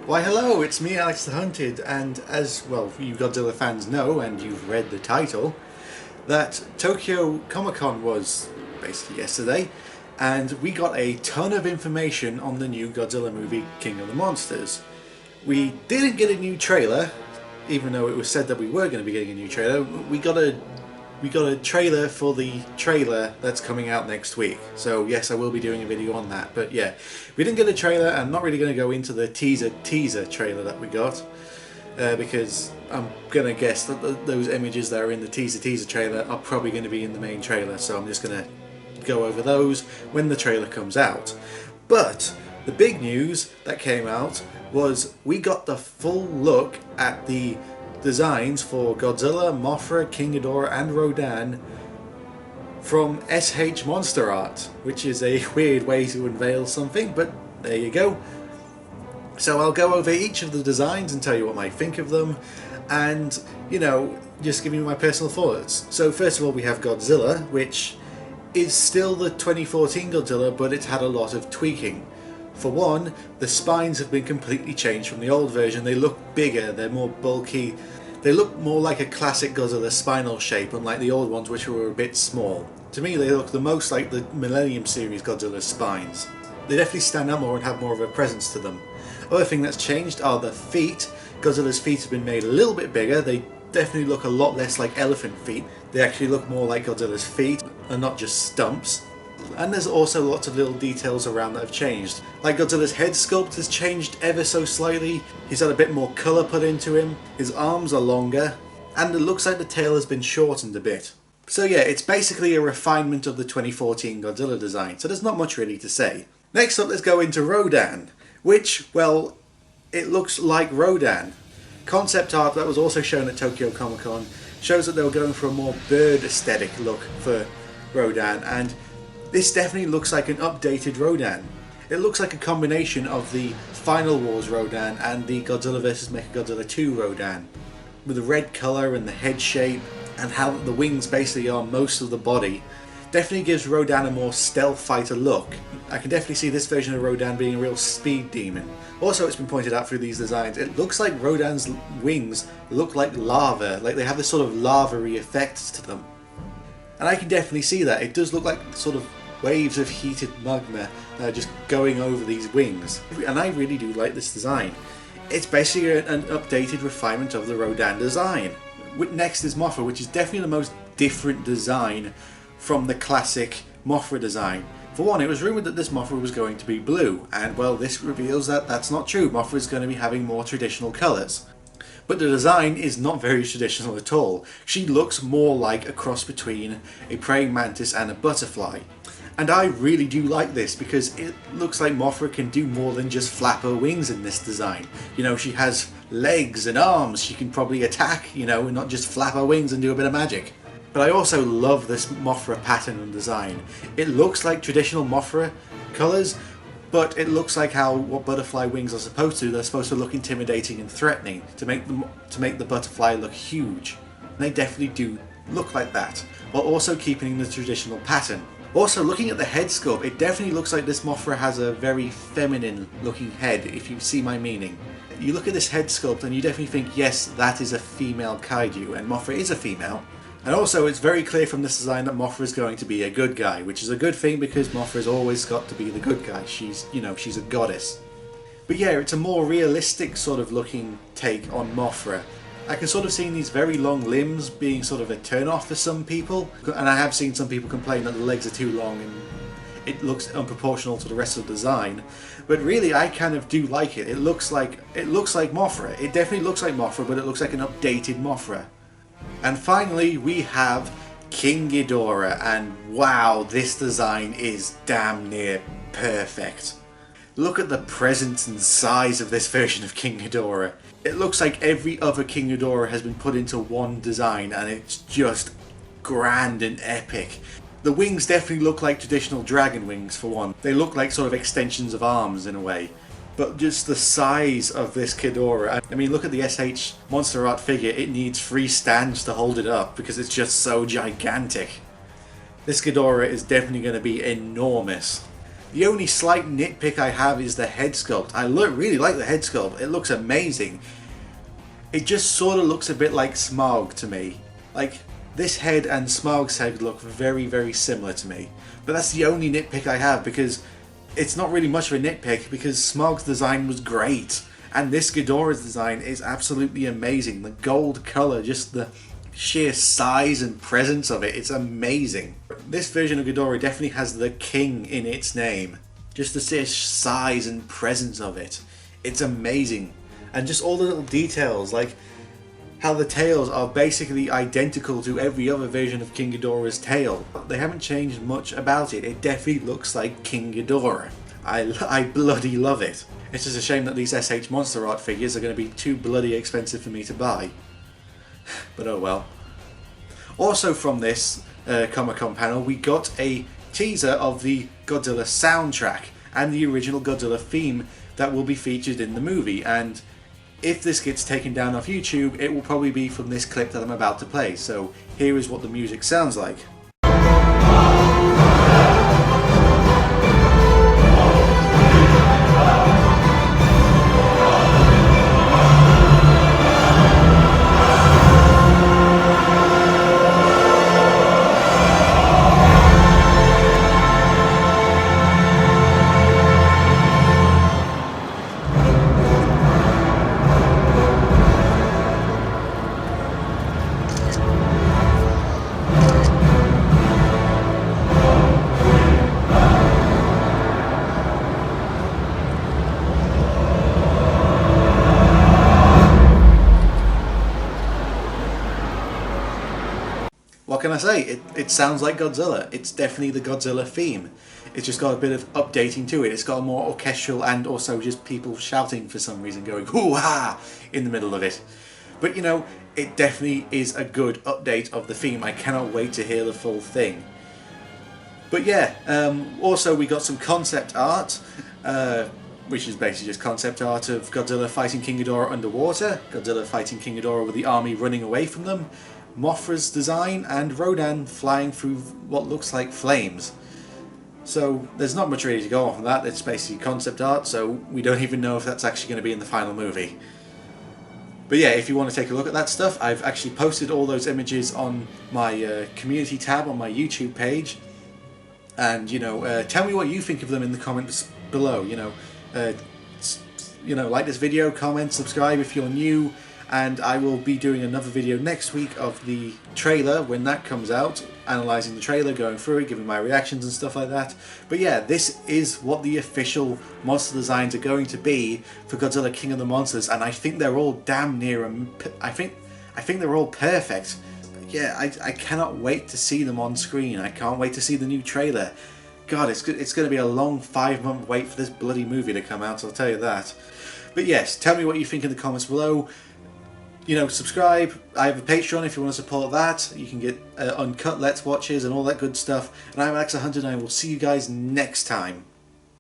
Why hello, it's me Alex the Hunted, and as well you Godzilla fans know, and you've read the title, that Tokyo Comic Con was basically yesterday, and we got a ton of information on the new Godzilla movie King of the Monsters. We didn't get a new trailer, even though it was said that we were going to be getting a new trailer. We got a trailer for the trailer that's coming out next week. So yes, I will be doing a video on that. But yeah, we didn't get a trailer. I'm not really going to go into the teaser trailer that we got. Because I'm going to guess that those images that are in the teaser trailer are probably going to be in the main trailer. So I'm just going to go over those when the trailer comes out. But the big news that came out was we got the full look at the designs for Godzilla, Mothra, King Ghidorah and Rodan from SH Monster Art, which is a weird way to unveil something, but there you go. So I'll go over each of the designs and tell you what I think of them, and, you know, just give you my personal thoughts. So first of all we have Godzilla, which is still the 2014 Godzilla, but it's had a lot of tweaking. For one, the spines have been completely changed from the old version. They look bigger, they're more bulky, they look more like a classic Godzilla spinal shape, unlike the old ones which were a bit small. To me they look the most like the Millennium series Godzilla spines. They definitely stand out more and have more of a presence to them. Other thing that's changed are the feet. Godzilla's feet have been made a little bit bigger. They definitely look a lot less like elephant feet. They actually look more like Godzilla's feet and not just stumps. And there's also lots of little details around that have changed. Like Godzilla's head sculpt has changed ever so slightly. He's had a bit more colour put into him. His arms are longer. And it looks like the tail has been shortened a bit. So yeah, it's basically a refinement of the 2014 Godzilla design. So there's not much really to say. Next up, let's go into Rodan. Which, well, it looks like Rodan. Concept art that was also shown at Tokyo Comic Con shows that they were going for a more bird aesthetic look for Rodan, and this definitely looks like an updated Rodan. It looks like a combination of the Final Wars Rodan and the Godzilla vs Mechagodzilla 2 Rodan, with the red colour and the head shape and how the wings basically are most of the body. Definitely gives Rodan a more stealth fighter look. I can definitely see this version of Rodan being a real speed demon. Also, it's been pointed out through these designs, it looks like Rodan's wings look like lava, like they have this sort of lava-y effect to them. And I can definitely see that. It does look like sort of waves of heated magma that are just going over these wings. And I really do like this design. It's basically an updated refinement of the Rodan design. Next is Mothra, which is definitely the most different design from the classic Mothra design. For one, it was rumoured that this Mothra was going to be blue, and well, this reveals that that's not true. Mothra is going to be having more traditional colours. But the design is not very traditional at all. She looks more like a cross between a praying mantis and a butterfly. And I really do like this because it looks like Mothra can do more than just flap her wings in this design. You know, she has legs and arms, she can probably attack, you know, and not just flap her wings and do a bit of magic. But I also love this Mothra pattern and design. It looks like traditional Mothra colours, but it looks like what butterfly wings are supposed to. They're supposed to look intimidating and threatening to make the butterfly look huge. And they definitely do look like that, while also keeping the traditional pattern. Also, looking at the head sculpt, it definitely looks like this Mothra has a very feminine looking head, if you see my meaning. You look at this head sculpt and you definitely think, yes, that is a female kaiju, and Mothra is a female. And also, it's very clear from this design that Mothra is going to be a good guy, which is a good thing because Mothra's always got to be the good guy. She's, you know, she's a goddess. But yeah, it's a more realistic sort of looking take on Mothra. I can sort of see these very long limbs being sort of a turn-off for some people, and I have seen some people complain that the legs are too long and it looks unproportional to the rest of the design. But really, I kind of do like it. It looks like Mothra. It definitely looks like Mothra, but it looks like an updated Mothra. And finally, we have King Ghidorah, and wow, this design is damn near perfect. Look at the presence and size of this version of King Ghidorah. It looks like every other King Ghidorah has been put into one design, and it's just grand and epic. The wings definitely look like traditional dragon wings, for one. They look like sort of extensions of arms in a way. But just the size of this Ghidorah, I mean, look at the SH Monster Art figure. It needs 3 stands to hold it up because it's just so gigantic. This Ghidorah is definitely going to be enormous. The only slight nitpick I have is the head sculpt. I really like the head sculpt. It looks amazing. It just sort of looks a bit like Smaug to me. Like, this head and Smaug's head look very, very similar to me. But that's the only nitpick I have, because it's not really much of a nitpick, because Smaug's design was great. And this Ghidorah's design is absolutely amazing. The gold colour, just the sheer size and presence of it, it's amazing. This version of Ghidorah definitely has the king in its name. Just the sheer size and presence of it. It's amazing. And just all the little details, like how the tails are basically identical to every other version of King Ghidorah's tail. They haven't changed much about it. It definitely looks like King Ghidorah. I bloody love it. It's just a shame that these SH Monster Art figures are going to be too bloody expensive for me to buy. But oh well. Also from this Comic-Con panel, we got a teaser of the Godzilla soundtrack and the original Godzilla theme that will be featured in the movie. And if this gets taken down off YouTube, it will probably be from this clip that I'm about to play. So here is what the music sounds like. What can I say? It sounds like Godzilla. It's definitely the Godzilla theme. It's just got a bit of updating to it. It's got a more orchestral and also just people shouting for some reason, going hoo-ha in the middle of it. But you know, it definitely is a good update of the theme. I cannot wait to hear the full thing. But yeah, also we got some concept art, which is basically just concept art of Godzilla fighting King Ghidorah underwater, Godzilla fighting King Ghidorah with the army running away from them, Mothra's design, and Rodan flying through what looks like flames. So there's not much really to go off of that. It's basically concept art, so we don't even know if that's actually going to be in the final movie. But yeah, if you want to take a look at that stuff, I've actually posted all those images on my community tab on my YouTube page. And you know, tell me what you think of them in the comments below. You know, like this video, comment, subscribe if you're new. And I will be doing another video next week of the trailer when that comes out, analysing the trailer, going through it, giving my reactions and stuff like that. But yeah, this is what the official monster designs are going to be for Godzilla King of the Monsters, and I think they're all damn near, I think they're all perfect. Yeah, I cannot wait to see them on screen. I can't wait to see the new trailer. God, it's going to be a long 5-month wait for this bloody movie to come out, I'll tell you that. But yes, tell me what you think in the comments below. You know, subscribe. I have a Patreon if you want to support that. You can get uncut Let's Watches and all that good stuff. And I'm Alex100 and I will see you guys next time.